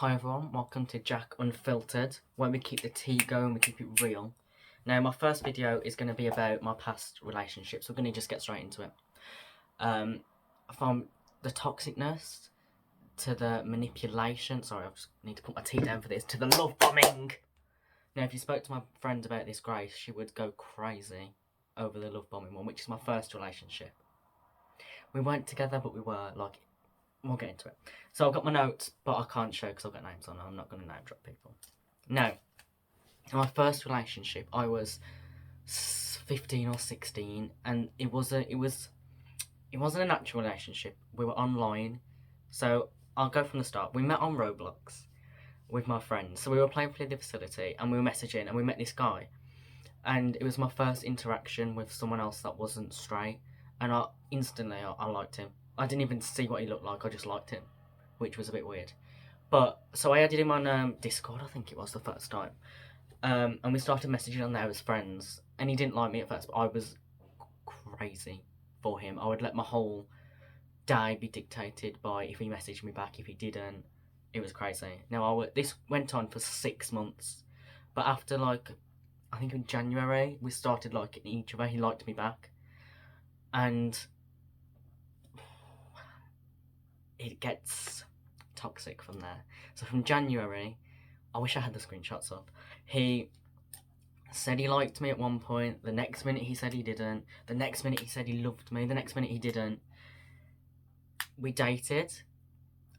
Hi everyone, welcome to Jack Unfiltered, where we keep the tea going, we keep it real. Now my first video is going to be about my past relationships. We're going to just get straight into it. From the toxicness to the manipulation, sorry I just need to put my tea down for this, to the love bombing. Now if you spoke to my friend about this, Grace, she would go crazy over the love bombing one, which is my first relationship. We weren't together, but we were, like, we'll get into it. So I've got my notes, but I can't show because I've got names on. I'm not going to name drop people. Now, my first relationship, I was 15 or 16, and it wasn't a natural relationship. We were online, so I'll go from the start. We met on Roblox with my friends. So we were playing for the facility, and we were messaging, and we met this guy, and it was my first interaction with someone else that wasn't straight, and instantly I liked him. I didn't even see what he looked like, I just liked him, which was a bit weird. But, so I added him on Discord, I think it was the first time. And we started messaging on there as friends. And he didn't like me at first, but I was crazy for him. I would let my whole day be dictated by if he messaged me back, if he didn't. It was crazy. Now, this went on for 6 months. But after, like, I think in January, we started liking each other. He liked me back. And it gets toxic from there. So from January, I wish I had the screenshots up. He said he liked me at one point. The next minute he said he didn't. The next minute he said he loved me. The next minute he didn't. We dated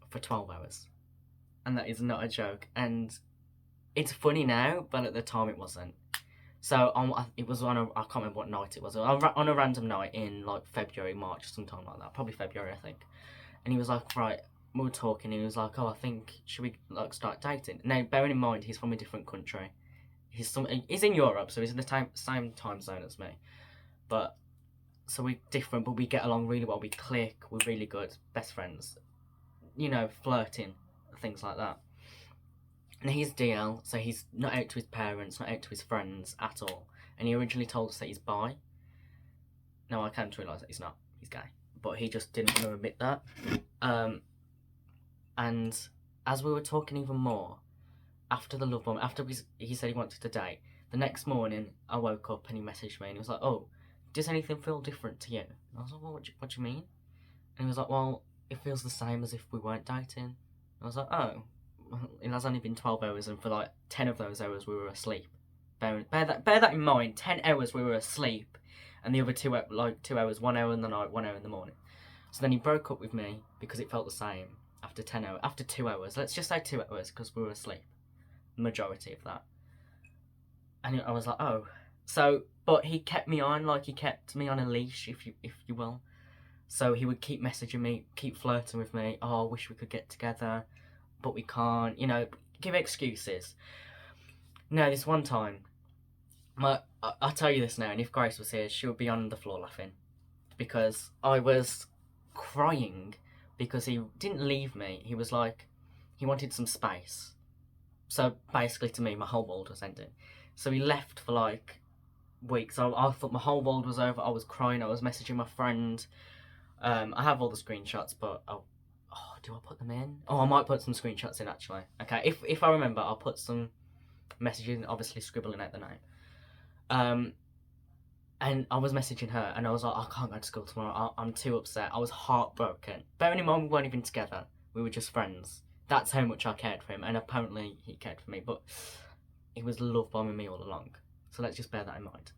for 12 hours. And that is not a joke. And it's funny now, but at the time it wasn't. So it was on I can't remember what night it was. On a random night in like February, March, sometime like that. Probably February, I think. And he was like, right, we were talking, he was like, oh, I think, should we, like, start dating? Now, bearing in mind, he's from a different country. He's in Europe, so he's in the same time zone as me. But, so we're different, but we get along really well, we click, we're really good, best friends. You know, flirting, things like that. And he's DL, so he's not out to his parents, not out to his friends at all. And he originally told us that he's bi. Now, I came to realise that he's not, he's gay. But he just didn't want to admit that. And as we were talking even more, after the love bomb, after he said he wanted to date, the next morning I woke up and he messaged me and he was like, oh, does anything feel different to you? And I was like, well, what do you mean? And he was like, well, it feels the same as if we weren't dating. And I was like, oh, well, it has only been 12 hours and for like 10 of those hours we were asleep. Bear that in mind, 10 hours we were asleep. And the other 2 hours, 1 hour in the night, 1 hour in the morning. So then he broke up with me because it felt the same after 2 hours. Let's just say 2 hours because we were asleep. The majority of that. And I was like, oh. So, but he kept me on, like he kept me on a leash, if you will. So he would keep messaging me, keep flirting with me. Oh, I wish we could get together, but we can't. You know, give excuses. Now, this one time, I'll tell you this now, and if Grace was here, she would be on the floor laughing. Because I was crying because he didn't leave me. He was like, he wanted some space. So basically to me, my whole world was ending. So he left for like weeks. I thought my whole world was over. I was crying. I was messaging my friend. I have all the screenshots, but do I put them in? Oh, I might put some screenshots in actually. Okay, if I remember, I'll put some messages in, obviously scribbling out the name. And I was messaging her, and I was like, I can't go to school tomorrow, I'm too upset. I was heartbroken. Bearing in mind, we weren't even together. We were just friends. That's how much I cared for him, and apparently he cared for me, but he was love bombing me all along. So let's just bear that in mind.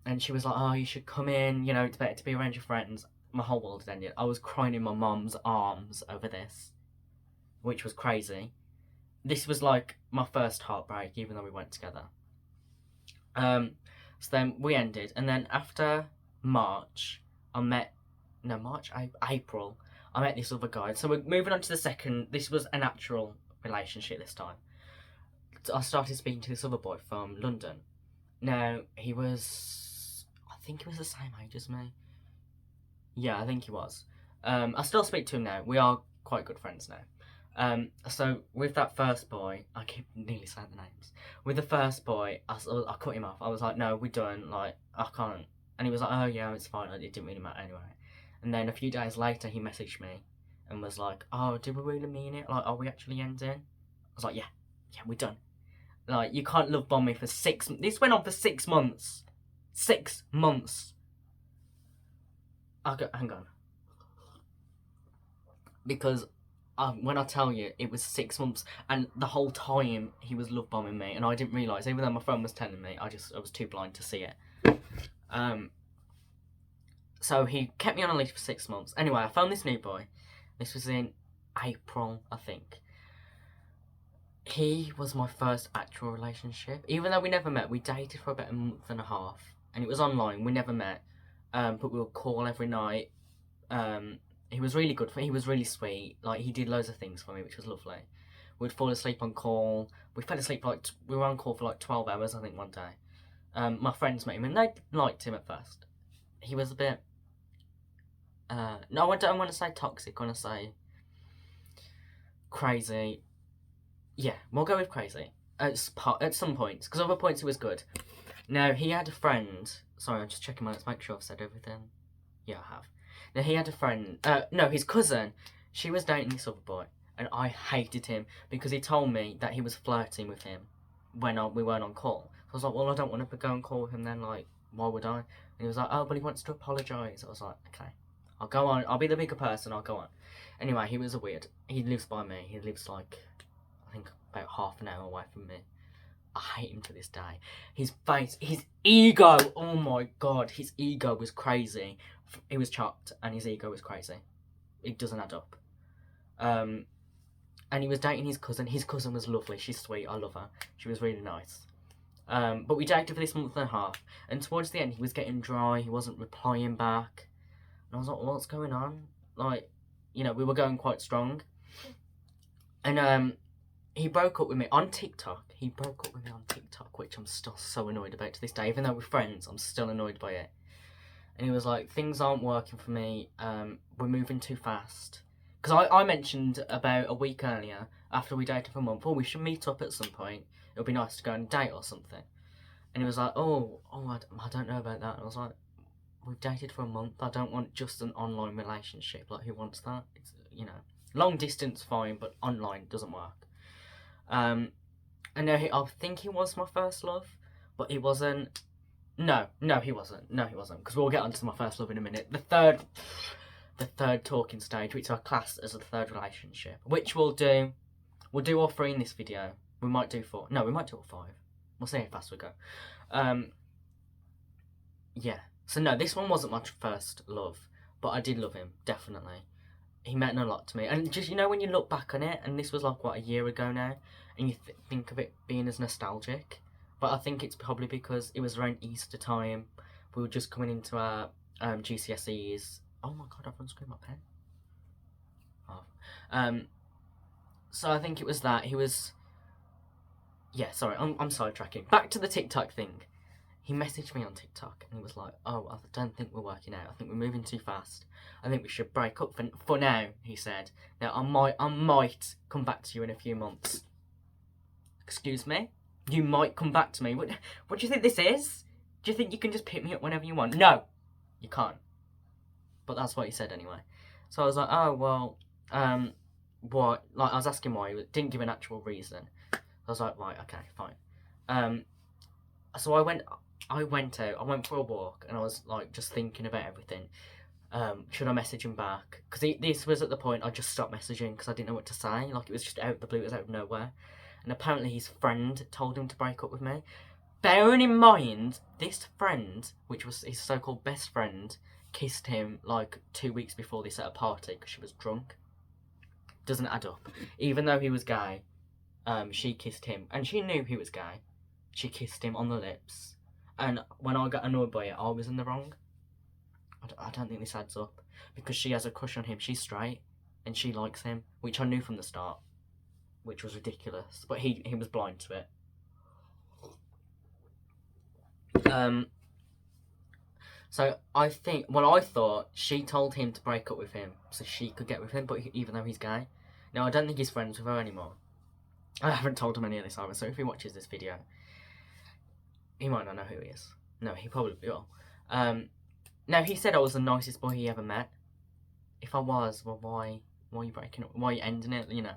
And she was like, oh, you should come in, you know, it's better to be around your friends. My whole world had ended. I was crying in my mum's arms over this, which was crazy. This was like my first heartbreak, even though we weren't together. So then we ended, and then after March, April, I met this other guy. So we're moving on to the second. This was a natural relationship this time. I started speaking to this other boy from London. Now, I think he was the same age as me. Yeah, I think he was. I still speak to him now. We are quite good friends now. So with that first boy, I keep nearly saying the names. With the first boy, I cut him off. I was like, no, we're done. Like, I can't. And he was like, oh yeah, it's fine. It didn't really matter anyway. And then a few days later, he messaged me, and was like, "Oh, did we really mean it? Like, are we actually ending?" I was like, "Yeah, we're done." Like, you can't love bomb me for 6. This went on for 6 months. 6 months. Hang on, because when I tell you, it was 6 months, and the whole time he was love bombing me, and I didn't realise. Even though my friend was telling me, I was too blind to see it. So he kept me on a leash for 6 months. Anyway, I found this new boy. This was in April, I think. He was my first actual relationship. Even though we never met, we dated for about a month and a half, and it was online. We never met, but we would call every night. He was really good. He was really sweet. Like, he did loads of things for me, which was lovely. We'd fall asleep on call. We fell asleep we were on call for like 12 hours, I think, one day. My friends met him, and they liked him at first. He was a bit. No, I don't want to say toxic. I want to say crazy. Yeah, we'll go with crazy at some points, because other points he was good. Now, he had a friend. Sorry, I'm just checking my notes, make sure I've said everything. Yeah, I have. Now, he had a friend. No, his cousin. She was dating this other boy, and I hated him because he told me that he was flirting with him when we weren't on call. So I was like, well, I don't want to go and call with him then. Like, why would I? And he was like, oh, but he wants to apologise. I was like, okay, I'll go on. I'll be the bigger person. I'll go on. Anyway, he was a weird. He lives by me. He lives like, I think, about half an hour away from me. I hate him to this day. His face, his ego, oh my god, his ego was crazy. He was chopped, and his ego was crazy. It doesn't add up. And he was dating his cousin. His cousin was lovely. She's sweet. I love her. She was really nice. But we dated for this month and a half, and towards the end, he was getting dry. He wasn't replying back. And I was like, what's going on? Like, you know, we were going quite strong. And, he broke up with me on TikTok. He broke up with me on TikTok, which I'm still so annoyed about to this day. Even though we're friends, I'm still annoyed by it. And he was like, things aren't working for me. We're moving too fast. Because I mentioned about a week earlier, after we dated for a month, we should meet up at some point. It would be nice to go on a date or something. And he was like, I don't know about that. And I was like, we've dated for a month. I don't want just an online relationship. Like, who wants that? It's, you know, long distance fine, but online doesn't work. And now I think he was my first love, but he wasn't. No, he wasn't. Because we'll get onto my first love in a minute. The third talking stage, which I class as a third relationship, which we'll do. We'll do all 3 in this video. We might do 4. No, we might do all 5. We'll see how fast we go. Yeah. So no, this one wasn't my first love, but I did love him, definitely. He meant a lot to me. And just, you know, when you look back on it, and this was like, what, a year ago now, and you think of it being as nostalgic, but I think it's probably because it was around Easter time. We were just coming into our GCSEs. Oh my god, I've unscrewed my pen. Oh. So I think it was that. He was... Yeah, sorry, I'm sidetracking. Back to the TikTok thing. He messaged me on TikTok, and he was like, oh, I don't think we're working out. I think we're moving too fast. I think we should break up for now, he said. Now, I might come back to you in a few months. Excuse me? You might come back to me? What do you think this is? Do you think you can just pick me up whenever you want? No, you can't. But that's what he said anyway. So I was like, oh, well, what? Like, I was asking why. He didn't give an actual reason. I was like, right, okay, fine. So I went out. I went for a walk, and I was like just thinking about everything. Should I message him back? Because this was at the point I just stopped messaging because I didn't know what to say. Like, it was just out of the blue, it was out of nowhere. And apparently his friend told him to break up with me. Bearing in mind, this friend, which was his so-called best friend, kissed him like 2 weeks before this at a party because she was drunk. Doesn't add up. Even though he was gay, she kissed him, and she knew he was gay. She kissed him on the lips. And when I got annoyed by it, I was in the wrong. I don't think this adds up. Because she has a crush on him. She's straight. And she likes him. Which I knew from the start. Which was ridiculous. But he was blind to it. So I think... Well, I thought she told him to break up with him. So she could get with him. But even though he's gay. Now, I don't think he's friends with her anymore. I haven't told him any of this either. So if he watches this video... He might not know who he is. No, he probably will. Now, he said I was the nicest boy he ever met. If I was, well, why Why are you breaking up? Why are you ending it? You know.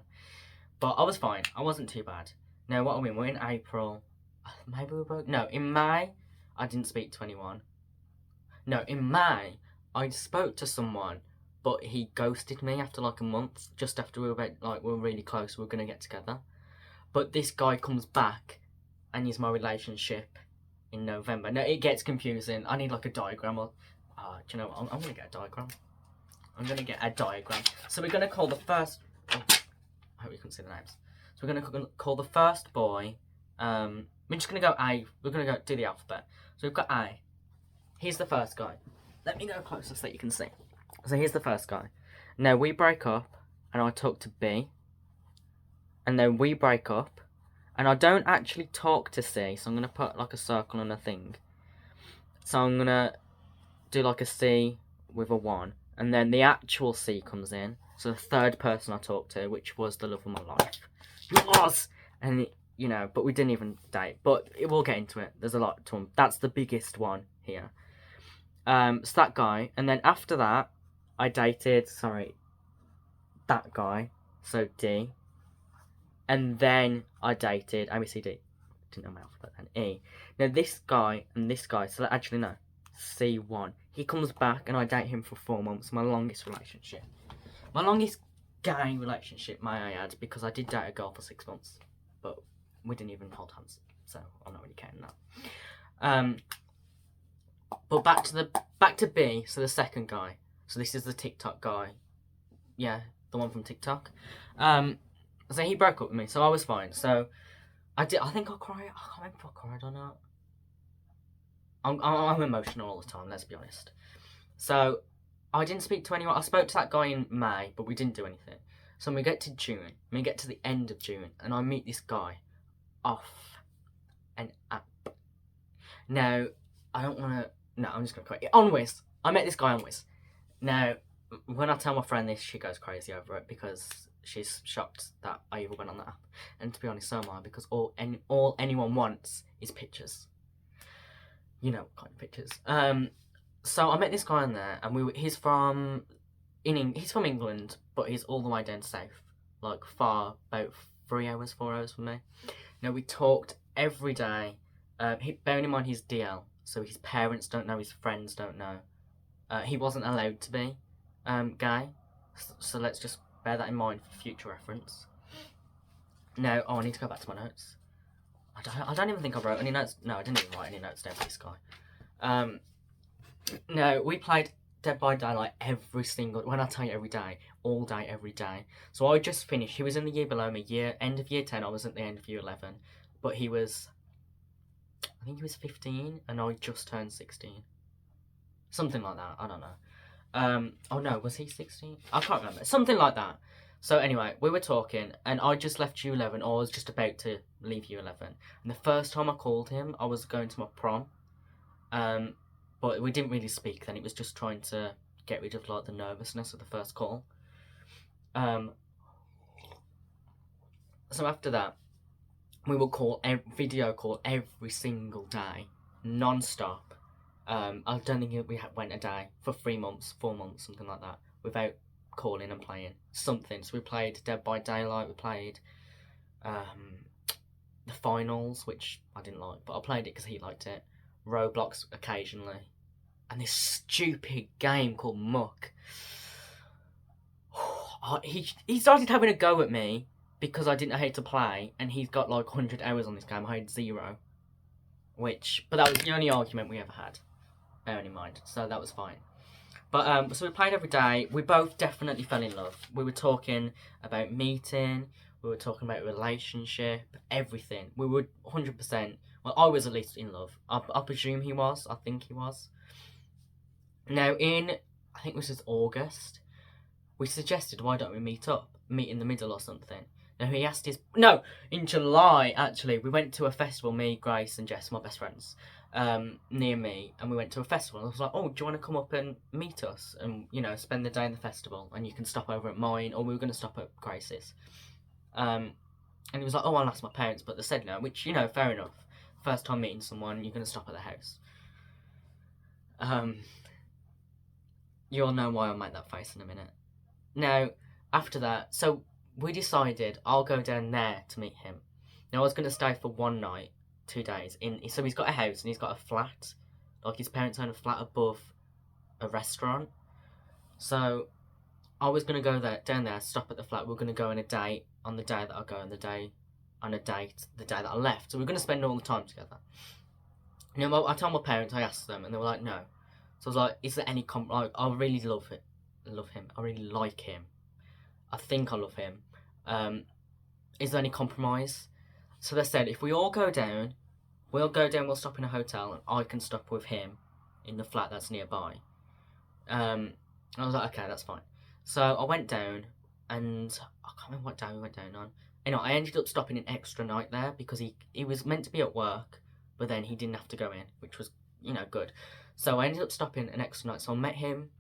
But I was fine. I wasn't too bad. Now, what are we in? We're in April. Maybe we broke. No, in May, I didn't speak to anyone. No, in May, I spoke to someone, but he ghosted me after like a month, just after we were really close, we were going to get together. But this guy comes back and he's my relationship in November. Now, it gets confusing. I need like a diagram. Do you know what? I'm going to get a diagram. I'm going to get a diagram. So we're going to call the first... Oh, I hope you can see the names. So we're going to call the first boy... we're just going to go A. We're going to go do the alphabet. So we've got A. Here's the first guy. Let me go closer so that you can see. So here's the first guy. Now we break up and I talk to B. And then we break up. And I don't actually talk to C. So I'm going to put like a circle and a thing. So I'm going to do like a C with a 1. And then the actual C comes in. So the third person I talked to, which was the love of my life. It was! And, you know, but we didn't even date. But we'll get into it. There's a lot to him. That's the biggest one here. So that guy. And then after that, I dated, that guy. So D. And then I dated ABCD. Didn't know my alphabet then. E. Now this guy and this guy, so actually no. C1. He comes back and I date him for 4 months. My longest relationship. My longest gay relationship, may I add, because I did date a girl for 6 months. But we didn't even hold hands. So I'm not really counting that. But back to B, so the second guy. So this is the TikTok guy. Yeah, the one from TikTok. So he broke up with me, so I was fine. So I think I cried. I can't remember if I cried or not. I'm emotional all the time, let's be honest. So I didn't speak to anyone. I spoke to that guy in May, but we didn't do anything. So we get to June. We get to the end of June, and I meet this guy off an app. Now, I don't want to... No, I'm just going to quit. On Wiz. I met this guy on Wiz. Now, when I tell my friend this, she goes crazy over it because she's shocked that I even went on that app. And to be honest, so am I, because all anyone wants is pictures. You know what kind of pictures. So I met this guy on there, and he's from England, but he's all the way down south, like far, about 4 hours from me. Now we talked every day. Bearing in mind he's DL, so his parents don't know, his friends don't know. He wasn't allowed to be gay, so let's just bear that in mind for future reference. Now, I need to go back to my notes. I don't even think I wrote any notes. No, I didn't even write any notes down for this guy. No, we played Dead by Daylight every single... When I tell you every day, all day, every day. So I just finished. He was in the year below me, end of year 10. I was at the end of year 11. But he was... I think he was 15, and I just turned 16. Something like that. I don't know. Oh no, was he 16? I can't remember. Something like that. So anyway, we were talking, and I just left U11, or I was just about to leave U11. And the first time I called him, I was going to my prom. But we didn't really speak then. It was just trying to get rid of like the nervousness of the first call. So after that, we would video call every single day, non-stop. I don't think we went a day for 3 months, 4 months, something like that, without calling and playing something. So we played Dead by Daylight, we played the finals, which I didn't like, but I played it because he liked it. Roblox occasionally, and this stupid game called Muck. He started having a go at me because I didn't know how to play, and he's got like 100 hours on this game. I had 0, but that was the only argument we ever had, bearing in mind, so that was fine. But so we played every day. We both definitely fell in love. We were talking about meeting. We were talking about relationship, everything. We were 100%. Well, I was at least in love. I presume he was. I think he was. Now, I think this was August, we suggested, why don't we meet in the middle or something. Now, he asked no, in July, actually, we went to a festival, me, Grace, and Jess, my best friends, near me, and we went to a festival. And I was like, oh, do you want to come up and meet us and, you know, spend the day in the festival, and you can stop over at mine, or we were going to stop at Grace's. And he was like, oh, I'll ask my parents, but they said no, which, you know, fair enough. First time meeting someone, you're going to stop at their house. You'll know why I made that face in a minute. Now, after that, so we decided I'll go down there to meet him. Now I was going to stay for 1 night, 2 days. So he's got a house and he's got a flat. Like his parents own a flat above a restaurant. So I was going to go there, down there, stop at the flat. We're going to go on a date on the day that I go on a date the day that I left. So we're going to spend all the time together. You know, I told my parents, I asked them, and they were like, no. So I was like, is there any I really love him. I really like him. I think I love him. Is there any compromise? So they said, if we all go down, we'll stop in a hotel, and I can stop with him in the flat that's nearby. I was like, okay, that's fine. So I went down, and I can't remember what day we went down on. Anyway, I ended up stopping an extra night there because he was meant to be at work, but then he didn't have to go in, which was, good. So I ended up stopping an extra night. So I met him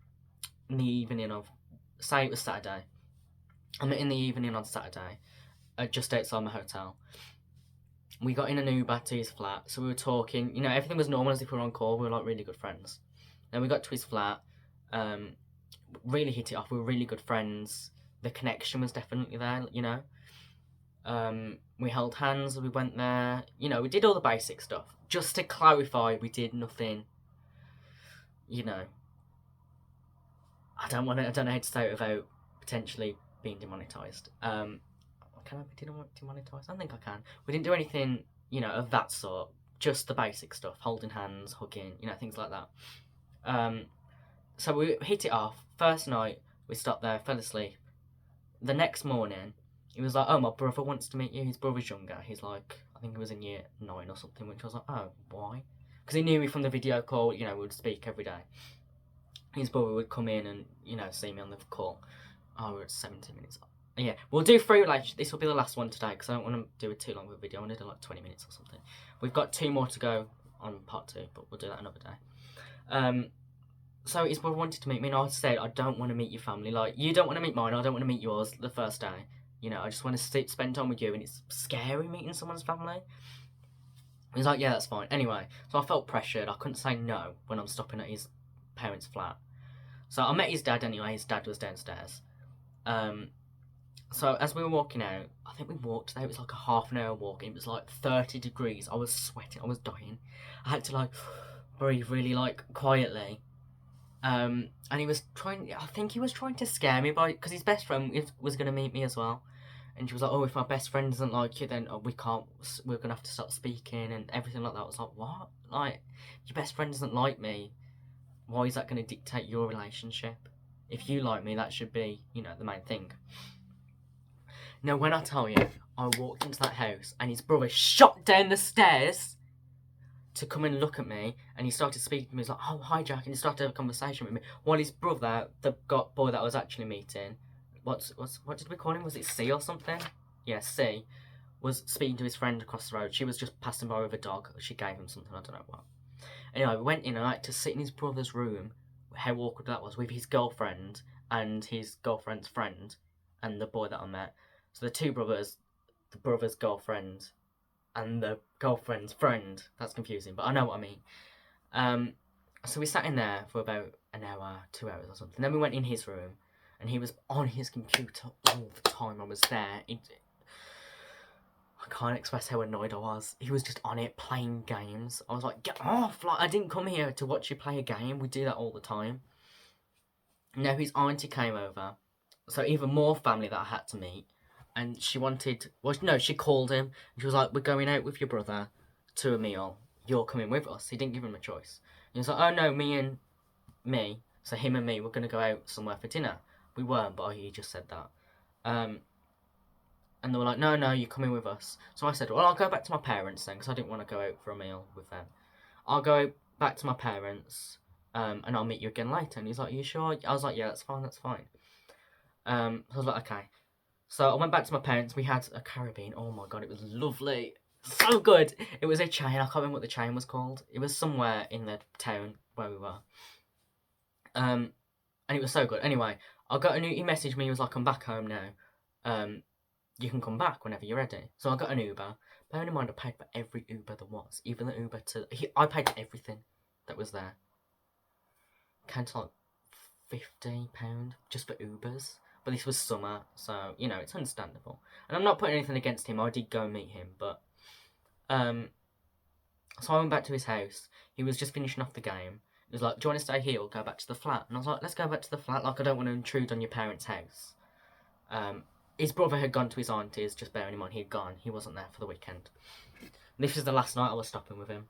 in the evening of, say it was Saturday. I met in the evening on Saturday, just outside my hotel. We got in an Uber to his flat, so we were talking. Everything was normal as if we were on call. We were like really good friends. Then we got to his flat, really hit it off. We were really good friends. The connection was definitely there, We held hands, we went there. We did all the basic stuff. Just to clarify, we did nothing, I don't know how to say it without potentially being demonetised. Can I be demonetised? I think I can. We didn't do anything, of that sort. Just the basic stuff. Holding hands, hugging, things like that. So we hit it off. First night, we stopped there, fell asleep. The next morning, he was like, oh, my brother wants to meet you. His brother's younger. He's like, I think he was in year 9 or something, which I was like, oh, why? Because he knew me from the video call, we would speak every day. His brother would come in and, see me on the call. Oh, we're at 17 minutes. Yeah, we'll do 3, this will be the last one today, because I don't want to do it too long of a video. I want to do 20 minutes or something. We've got 2 more to go on part 2, but we'll do that another day. So his brother wanted to meet me, and I said, I don't want to meet your family. You don't want to meet mine, I don't want to meet yours the first day. I just want to spend time with you, and it's scary meeting someone's family. He's like, yeah, that's fine. Anyway, so I felt pressured. I couldn't say no when I'm stopping at his parents' flat. So I met his dad anyway. His dad was downstairs. So as we were walking out, I think we walked there. It was like a half an hour walk. It was 30 degrees. I was sweating. I was dying. I had to breathe really quietly. And he was I think he was trying to scare me because his best friend was going to meet me as well. And she was like, oh, if my best friend doesn't like you, then we're going to have to stop speaking and everything like that. I was like, what? Your best friend doesn't like me. Why is that going to dictate your relationship? If you like me, that should be, the main thing. Now, when I tell you, I walked into that house and his brother shot down the stairs to come and look at me, and he started speaking to me. He was like, oh, hi, Jack, and he started to have a conversation with me. While his brother, the boy that I was actually meeting, what did we call him? Was it C or something? Yeah, C, was speaking to his friend across the road. She was just passing by with a dog. She gave him something, I don't know what. Anyway, we went in and I had to sit in his brother's room, how awkward that was, with his girlfriend and his girlfriend's friend and the boy that I met. So the 2 brothers, the brother's girlfriend and the girlfriend's friend. That's confusing, but I know what I mean. So we sat in there for about an hour, 2 hours or something. Then we went in his room, and he was on his computer all the time I was there. I can't express how annoyed I was. He was just on it, playing games. I was like, get off! I didn't come here to watch you play a game. We do that all the time. Now his auntie came over, so even more family that I had to meet. And she she called him. And she was like, we're going out with your brother to a meal. You're coming with us. He didn't give him a choice. He was like, oh no, me. So him and me, we're going to go out somewhere for dinner. We weren't, but he just said that. And they were like, no, you're coming with us. So I said, well, I'll go back to my parents then, because I didn't want to go out for a meal with them. I'll go back to my parents, and I'll meet you again later. And he's like, are you sure? I was like, yeah, that's fine. So I was like, okay. So I went back to my parents. We had a Caribbean. Oh my god, it was lovely. So good. It was a chain. I can't remember what the chain was called. It was somewhere in the town where we were. And it was so good. Anyway, he messaged me. He was like, I'm back home now. You can come back whenever you're ready. So I got an Uber. Bearing in mind, I paid for every Uber there was. Even the Uber I paid for everything that was there. Came to £50 just for Ubers. But this was summer, so, you know, it's understandable. And I'm not putting anything against him. I did go and meet him, but... So I went back to his house. He was just finishing off the game. He was like, do you want to stay here or go back to the flat? And I was like, let's go back to the flat. Like, I don't want to intrude on your parents' house. His brother had gone to his auntie's, just bearing in mind he had gone. He wasn't there for the weekend. And this was the last night I was stopping with him.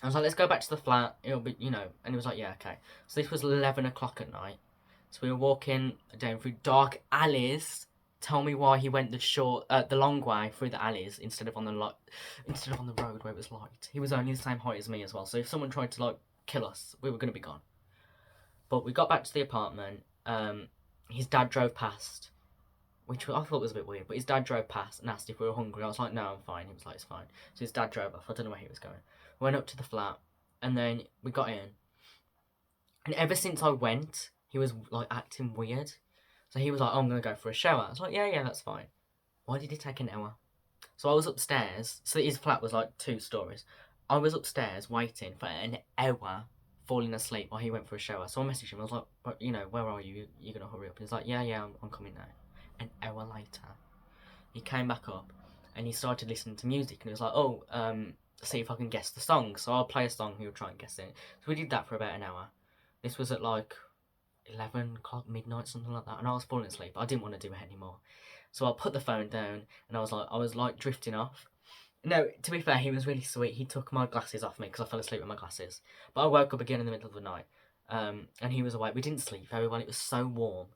I was like, let's go back to the flat. It'll be, you know. And he was like, yeah, okay. So this was 11 o'clock at night. So we were walking down through dark alleys. Tell me why he went the long way through the alleys instead of on the road where it was light. He was only the same height as me as well. So if someone tried to kill us, we were gonna be gone. But we got back to the apartment. His dad drove past, which I thought was a bit weird. But his dad drove past and asked if we were hungry. I was like, no, I'm fine. He was like, it's fine. So his dad drove off. I don't know where he was going. We went up to the flat, and then we got in. And ever since I went, he was acting weird. So he was like, oh, I'm going to go for a shower. I was like, yeah, that's fine. Why did it take an hour? So I was upstairs. So his flat was 2 stories. I was upstairs waiting for an hour, falling asleep while he went for a shower. So I messaged him. I was like, but, where are you? You're going to hurry up. And he's like, yeah, I'm coming now. An hour later, he came back up and he started listening to music. And he was like, oh, see if I can guess the song. So I'll play a song, he'll try and guess it. So we did that for about an hour. This was at 11 o'clock, midnight, something like that. And I was falling asleep. I didn't want to do it anymore. So I put the phone down and I was drifting off. No, to be fair, he was really sweet. He took my glasses off me because I fell asleep with my glasses. But I woke up again in the middle of the night. And he was awake. We didn't sleep very well. It was so warm.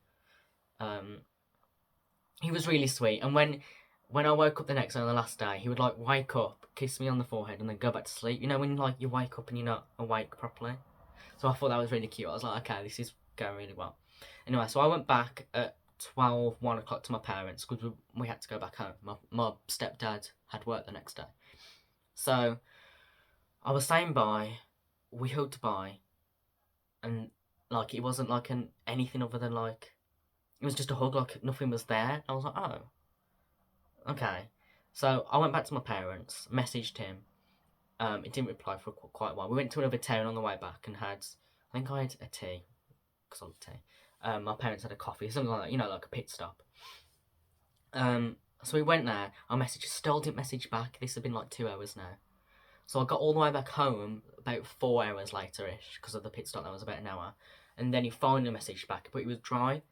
He was really sweet. And when I woke up the next day on the last day, he would wake up, kiss me on the forehead, and then go back to sleep. You know when you wake up and you're not awake properly? So I thought that was really cute. I was like, okay, this is going really well. Anyway, so I went back at 1 o'clock to my parents because we had to go back home. My stepdad had work the next day. So I was saying bye, we hugged bye, and it wasn't anything other than it was just a hug, nothing was there. I was like, oh, okay. So I went back to my parents, messaged him. He didn't reply for quite a while. We went to another town on the way back and I think I had a tea, because I love tea. My parents had a coffee, something like that, like a pit stop. So we went there. I messaged, still didn't message back. This had been 2 hours now. So I got all the way back home about 4 hours later-ish, because of the pit stop. That was about an hour. And then he finally messaged back, but it was dry.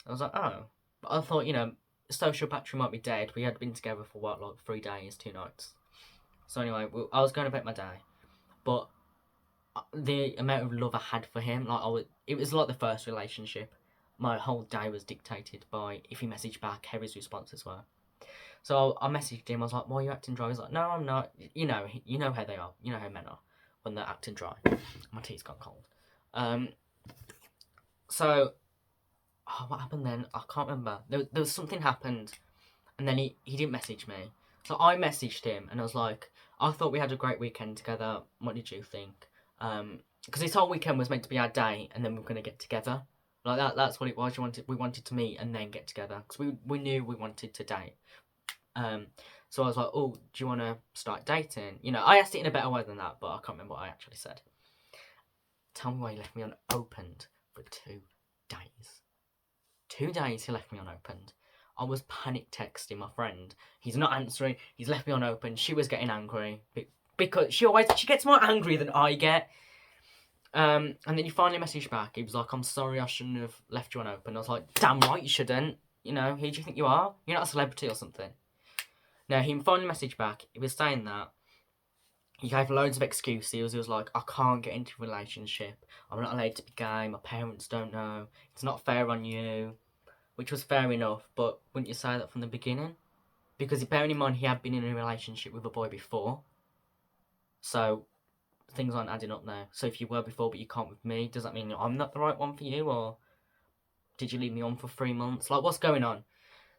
I was like, oh. But I thought, social battery might be dead. We had been together for 3 days, 2 nights. So anyway, I was going about my day. But the amount of love I had for him, it was like the first relationship. My whole day was dictated by if he messaged back, how his responses were. So I messaged him. I was like, "Why are you acting dry?" He's like, "No, I'm not." You know how they are. You know how men are when they're acting dry. My tea's gone cold. So, what happened then? I can't remember. There was something happened, and then he didn't message me. So I messaged him, and I was like, "I thought we had a great weekend together. What did you think?" Because this whole weekend was meant to be our day, and then we were going to get together. That's what it was. We wanted to meet and then get together because we knew we wanted to date. So I was like, oh, do you want to start dating? I asked it in a better way than that, but I can't remember what I actually said. Tell me why he left me unopened for 2 days. 2 days he left me unopened. I was panic texting my friend. He's not answering. He's left me unopened. She was getting angry because she gets more angry than I get. And then he finally messaged back. He was like, I'm sorry, I shouldn't have left you unopened. I was like, damn right you shouldn't. Who do you think you are? You're not a celebrity or something. Now, he finally messaged back. He was saying that he gave loads of excuses. He was like, I can't get into a relationship. I'm not allowed to be gay. My parents don't know. It's not fair on you. Which was fair enough, but wouldn't you say that from the beginning? Because bearing in mind he had been in a relationship with a boy before. So things aren't adding up now. So if you were before but you can't with me, does that mean I'm not the right one for you? Or did you leave me on for 3 months? What's going on?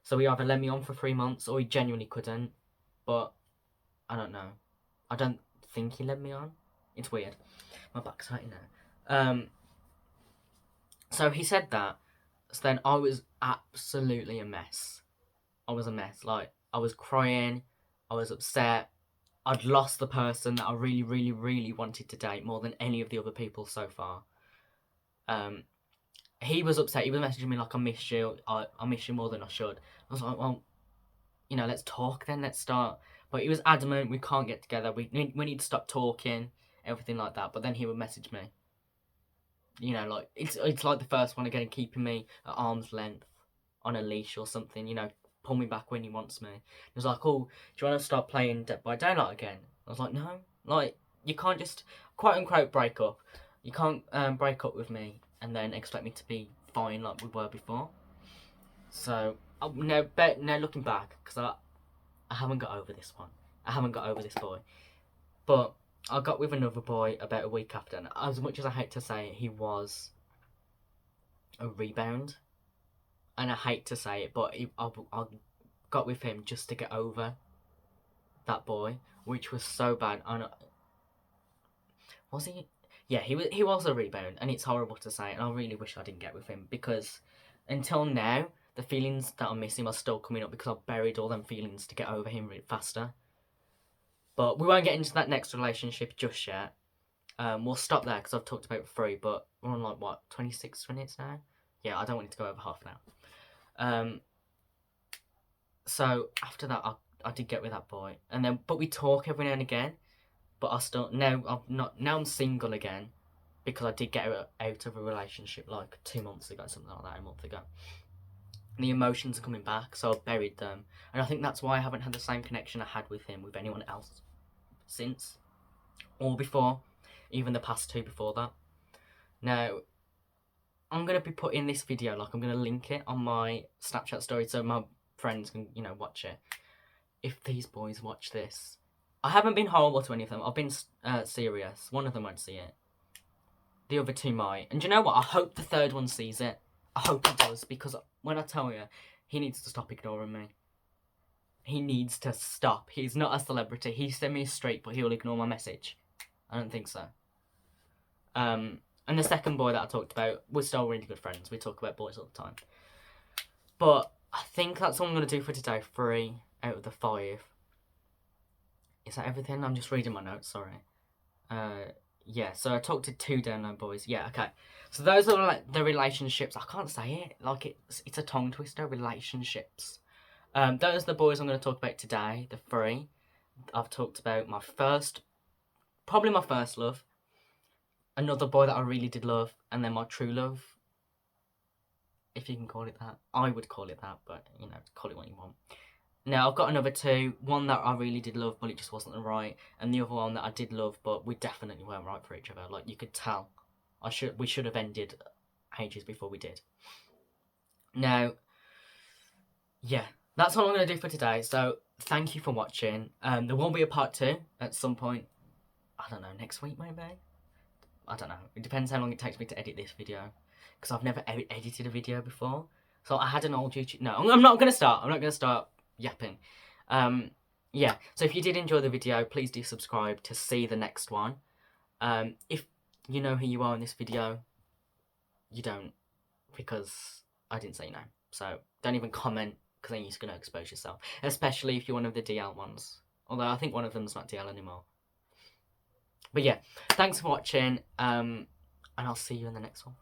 So he either let me on for 3 months or he genuinely couldn't. But I don't know. I don't think he led me on. It's weird. My back's hurting now. So he said that. So then I was absolutely a mess. I was a mess. I was crying. I was upset. I'd lost the person that I really, really, really wanted to date more than any of the other people so far. he was upset. He was messaging me like, I miss you. I miss you more than I should. I was like, well, you know, let's talk then. Let's start. But he was adamant, we can't get together. We need to stop talking, everything like that. But then he would message me. You know, like, it's like the first one again, keeping me at arm's length on a leash or something. You know, pull me back when he wants me. He was like, oh, do you want to start playing Dead by Daylight again? I was like, no. Like, you can't just, quote unquote, break up. You can't break up with me and then expect me to be fine like we were before. So, now looking back, because I haven't got over this one. I haven't got over this boy. But I got with another boy about a week after, and as much as I hate to say it, he was a rebound. And I hate to say it, but I got with him just to get over that boy, which was so bad. And was he? Yeah, he was a rebound, and it's horrible to say, and I really wish I didn't get with him, because until now, the feelings that I miss him are still coming up because I've buried all them feelings to get over him faster. But we won't get into that next relationship just yet. We'll stop there because I've talked about 3, but we're on like, what, 26 minutes now? Yeah, I don't want it to go over half an hour. So after that, I did get with that boy, and then but we talk every now and again. But I still now I'm single again because I did get out of a relationship like 2 months ago, something like that, a month ago. And the emotions are coming back, so I've buried them, and I think that's why I haven't had the same connection I had with him with anyone else since, or before, even the past 2 before that. Now, I'm going to be putting this video, like, I'm going to link it on my Snapchat story so my friends can, you know, watch it. If these boys watch this, I haven't been horrible to any of them. I've been serious. One of them won't see it. The other 2 might. And do you know what? I hope the 3rd one sees it. I hope he does, because when I tell you, he needs to stop ignoring me. He needs to stop. He's not a celebrity. He sent me a streak, but he'll ignore my message. I don't think so. And the second boy that I talked about, we're still really good friends. We talk about boys all the time. But I think that's all I'm going to do for today. 3 out of the 5. Is that everything? I'm just reading my notes, sorry. Yeah, so I talked to 2 download boys. Yeah, okay. So those are like the relationships. I can't say it. Like, it's a tongue twister, relationships. Those are the boys I'm going to talk about today, the 3. I've talked about probably my first love, another boy that I really did love, and then my true love, if you can call it that. I would call it that, but, you know, call it what you want. Now, I've got another 2, one that I really did love, but it just wasn't right, and the other one that I did love, but we definitely weren't right for each other. Like, you could tell. We should have ended ages before we did. Now, yeah, that's all I'm going to do for today, so thank you for watching. There will be a part 2 at some point, I don't know, next week maybe? I don't know, it depends how long it takes me to edit this video, because I've never edited a video before. So I had an old YouTube, no, I'm not going to start yapping. Yeah, so if you did enjoy the video, please do subscribe to see the next one. If you know who you are in this video, you don't, because I didn't say your name. So don't even comment, because then you're just going to expose yourself, especially if you're one of the DL ones. Although I think one of them's not DL anymore. But yeah, thanks for watching, and I'll see you in the next one.